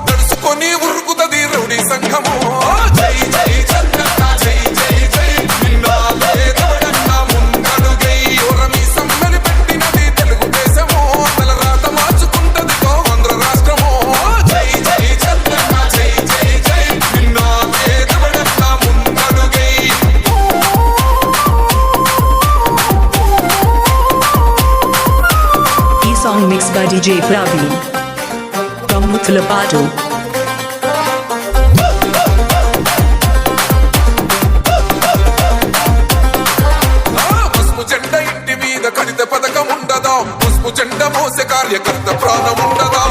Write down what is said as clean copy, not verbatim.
నడుచుకొని ఉరుకుతది రౌడీ సంఘము. జై జై చంద్రన్న జై జై జై నిన్నాలే తోడన్న ముందడుగై ఓరమి సమ్మని పెట్టినది తెలుగుదేశము. తలరాత మార్చుకుంటది ఆంధ్ర రాష్ట్రము. జై జై చంద్రన్న జై జై జై నిన్నాలే తోడన్న ముందడుగై. Song mixed by DJ Praveen from Muthulavadu. పసుపు జెండ ఇంటి మీద కడిత పథకం ఉండదా? పసుపు జెండ మోసే కార్యకర్త ప్రాణం ఉండదా?